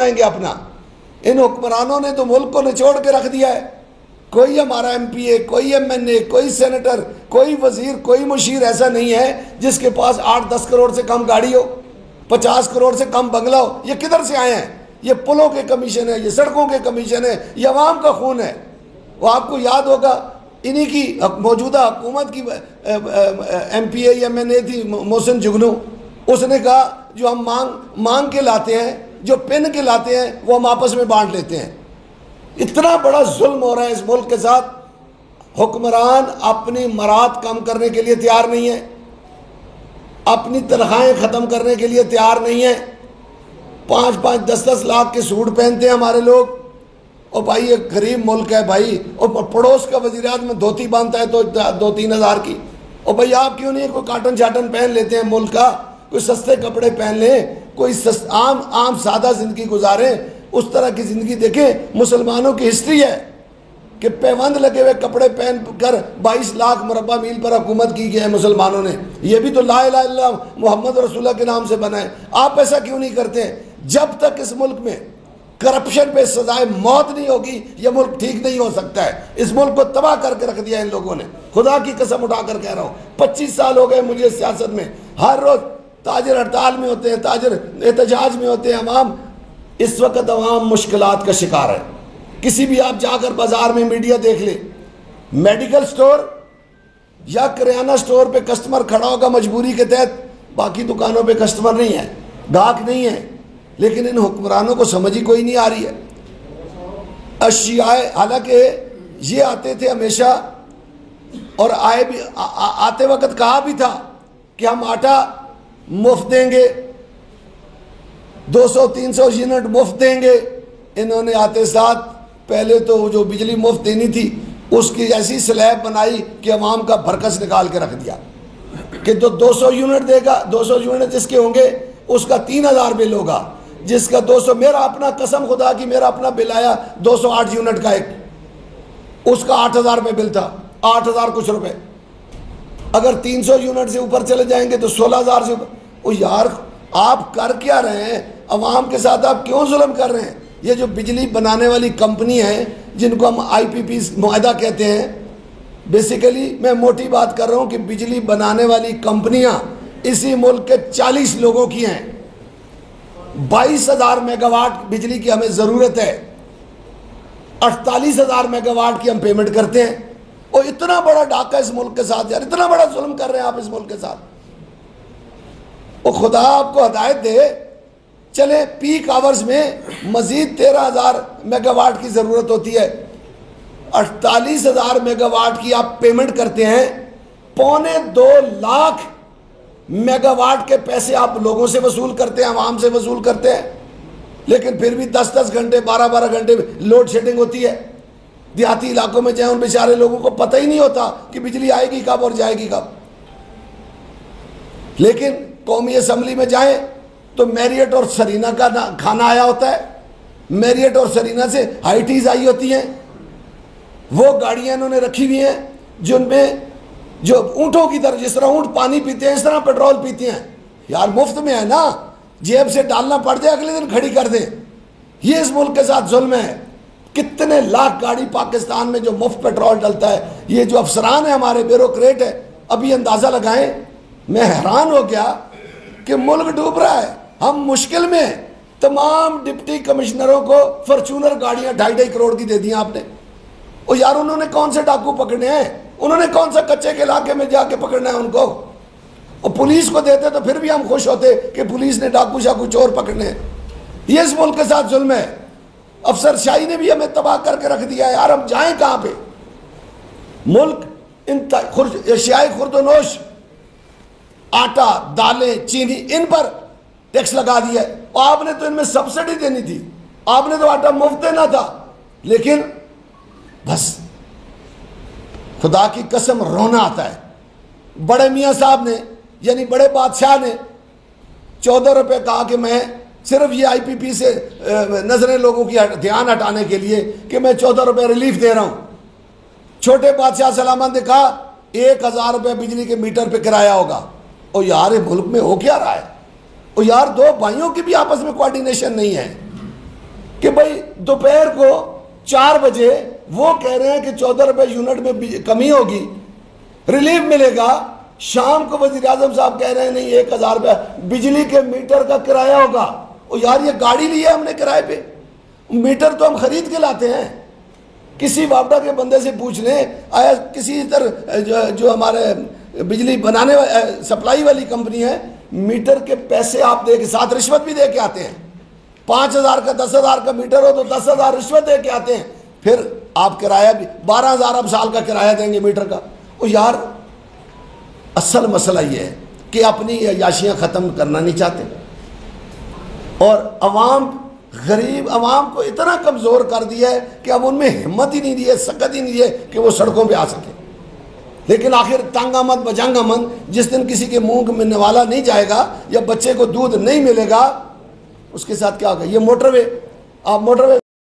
बनाएंगे अपना। इन हुक्मरानों ने तो मुल्क को निचोड़ के रख दिया है। कोई हमारा एमपीए, कोई एमएनए, कोई सेनेटर, कोई वजीर, कोई मुशीर ऐसा नहीं है जिसके पास 8-10 करोड़ से कम गाड़ी हो, 50 करोड़ से कम बंगला हो। ये किधर से आए हैं? ये पुलों के कमीशन है, ये सड़कों के कमीशन है, ये अवाम का खून है। वो आपको याद होगा इन्हीं की मौजूदा हुकूमत की एमपीए एमएनए थी मोहसिन जुगनू। उसने कहा जो हम मांग के लाते हैं, जो पिन के लाते हैं, वो हम आपस में बांट लेते हैं। इतना बड़ा जुल्म हो रहा है इस मुल्क के साथ। हुक्मरान अपनी मराद कम करने के लिए तैयार नहीं है, अपनी तनख्वाहें ख़त्म करने के लिए तैयार नहीं है। 5-5, 10-10 लाख के सूट पहनते हैं हमारे लोग। और भाई ये गरीब मुल्क है भाई, और पड़ोस का वज़ीर-ए-आज़म में धोती बांधता है तो 2-3 हज़ार की। और भाई आप क्यों नहीं कोई काटन शाटन पहन लेते हैं मुल्क का, कोई सस्ते कपड़े पहन लें, कोई आम सादा ज़िंदगी गुजारें। उस तरह की ज़िंदगी देखें। मुसलमानों की हिस्ट्री है कि पैबंद लगे हुए कपड़े पहन कर 22 लाख मुरब्बा मील पर हुकूमत की है मुसलमानों ने। ये भी तो ला इलाहा इल्लल्लाह मोहम्मद रसूलुल्लाह के नाम से बना है। आप ऐसा क्यों नहीं करते हैं? जब तक इस मुल्क में करप्शन पे सजाए मौत नहीं होगी, यह मुल्क ठीक नहीं हो सकता है। इस मुल्क को तबाह करके रख दिया इन लोगों ने, खुदा की कसम उठाकर कह रहा हूँ। 25 साल हो गए मुझे सियासत में। हर रोज़ ताजिर हड़ताल में होते हैं, ताजिर एहतजाज में होते हैं। अवाम इस वक्त अवाम मुश्किलात का शिकार है। किसी भी आप जाकर बाजार में मीडिया देख ले, मेडिकल स्टोर या किराना स्टोर पे कस्टमर खड़ा होगा मजबूरी के तहत, बाकी दुकानों पे कस्टमर नहीं है, गाहक नहीं है। लेकिन इन हुक्मरानों को समझ ही कोई नहीं आ रही है। अशियाए, हालांकि ये आते थे हमेशा और आए भी, आते वक्त कहा भी था कि हम आटा मुफ्त देंगे, 200-300 यूनिट मुफ्त देंगे। इन्होंने आते साथ पहले तो जो बिजली मुफ्त देनी थी उसकी ऐसी स्लैब बनाई कि अवाम का भरकस निकाल के रख दिया कि जो 200 यूनिट देगा, 200 यूनिट जिसके होंगे उसका 3000 बिल होगा, जिसका 200, मेरा अपना कसम खुदा की मेरा अपना बिल आया 208 यूनिट का एक, उसका 8000 रुपये बिल था, 8000 कुछ रुपए। अगर 300 यूनिट से ऊपर चले जाएंगे तो 16000 से ऊपर। ओ यार आप कर क्या रहे हैं? अवाम के साथ आप क्यों जुल्म कर रहे हैं? ये जो बिजली बनाने वाली कंपनी है जिनको हम IPP मुआहदा कहते हैं, बेसिकली मैं मोटी बात कर रहा हूँ कि बिजली बनाने वाली कंपनियां इसी मुल्क के 40 लोगों की हैं। 22,000 मेगावाट बिजली की हमें ज़रूरत है, 48,000 मेगावाट की हम पेमेंट करते हैं। और इतना बड़ा डाका इस मुल्क के साथ, यार इतना बड़ा जुल्म कर रहे हैं आप इस मुल्क के साथ। और खुदा आपको हदायत दे, चले पीक आवर्स में मजीद 13,000 मेगावाट की ज़रूरत होती है, 48,000 मेगावाट की आप पेमेंट करते हैं, 2.25 लाख मेगावाट के पैसे आप लोगों से वसूल करते हैं, आवाम से वसूल करते हैं। लेकिन फिर भी 10-10 घंटे 12-12 घंटे लोड शेडिंग होती है। देहाती इलाकों में जाए उन बेचारे लोगों को पता ही नहीं होता कि बिजली आएगी कब और जाएगी कब। लेकिन कौमी असम्बली में जाए तो मैरियट और सरीना का खाना आया होता है, मैरियट और सरीना से हाई टीज आई होती हैं। वो गाड़ियां इन्होंने रखी हुई हैं जिनमें जो ऊँटों की तरह, जिस तरह ऊँट पानी पीते हैं इस तरह पेट्रोल पीते हैं। यार मुफ्त में है ना, जेब से डालना पड़ जाए अगले दिन खड़ी कर दें। ये इस मुल्क के साथ जुल्म है। कितने लाख गाड़ी पाकिस्तान में जो मुफ्त पेट्रोल डलता है। ये जो अफसरान है हमारे, ब्यूरोक्रेट है, अभी अंदाज़ा लगाएं। मैं हैरान हो गया कि मुल्क डूब रहा है, हम मुश्किल में हैं। तमाम डिप्टी कमिश्नरों को फॉर्च्यूनर गाड़ियां 2.5 करोड़ की दे दी आपने। और यार उन्होंने कौन से डाकू पकड़ने हैं? उन्होंने कौन सा कच्चे के इलाके में जाके पकड़ना है उनको? और पुलिस को देते तो फिर भी हम खुश होते कि पुलिस ने डाकू शाकू चोर पकड़ने हैं। ये इस मुल्क के साथ जुल्म है। अफसरशाही ने भी हमें तबाह करके रख दिया है। यार हम जाएं कहाँ पे? मुल्क इन एशियाई खुर्दनोश, आटा, दालें, चीनी, इन पर टैक्स लगा दिया है। और आपने तो इनमें सब्सिडी देनी थी, आपने तो आटा मुफ्त देना था। लेकिन बस खुदा की कसम रोना आता है। बड़े मियाँ साहब ने, यानी बड़े बादशाह ने 14 रुपये कहा कि मैं सिर्फ ये IPP से नजरें लोगों की ध्यान हटाने के लिए कि मैं 14 रुपये रिलीफ दे रहा हूँ। छोटे बादशाह सलामत ने कहा 1,000 रुपये बिजली के मीटर पे किराया होगा। और यार मुल्क में हो क्या रहा है? और यार दो भाइयों की भी आपस में कोऑर्डिनेशन नहीं है। कि भाई दोपहर को 4 बजे वो कह रहे हैं कि 14 रुपए यूनिट में कमी होगी, रिलीफ मिलेगा। शाम को वजीर आजम साहब कह रहे हैं नहीं 1000 रुपया बिजली के मीटर का किराया होगा। ओ यार, ये गाड़ी ली है हमने किराए पे, मीटर तो हम खरीद के लाते हैं। किसी वापडा के बंदे से पूछ लें, आया किसी इधर जो हमारे बिजली बनाने सप्लाई वाली कंपनी है, मीटर के पैसे आप दे के साथ रिश्वत भी दे के आते हैं। 5000 का 10,000 का मीटर हो तो 10,000 रिश्वत दे के आते हैं, फिर आप किराया भी 12,000 अब साल का किराया देंगे मीटर का। ओ यार, असल मसला ये है कि अपनी अयाशियाँ ख़त्म करना नहीं चाहते और अवाम, गरीब अवाम को इतना कमज़ोर कर दिया है कि अब उनमें हिम्मत ही नहीं दी है, सकत ही नहीं दी है कि वो सड़कों पे आ सके। लेकिन आखिर तंग आमद बजंग अमन, जिस दिन किसी के मुंह में नवाला नहीं जाएगा या बच्चे को दूध नहीं मिलेगा, उसके साथ क्या होगा। ये मोटरवे, आप मोटरवे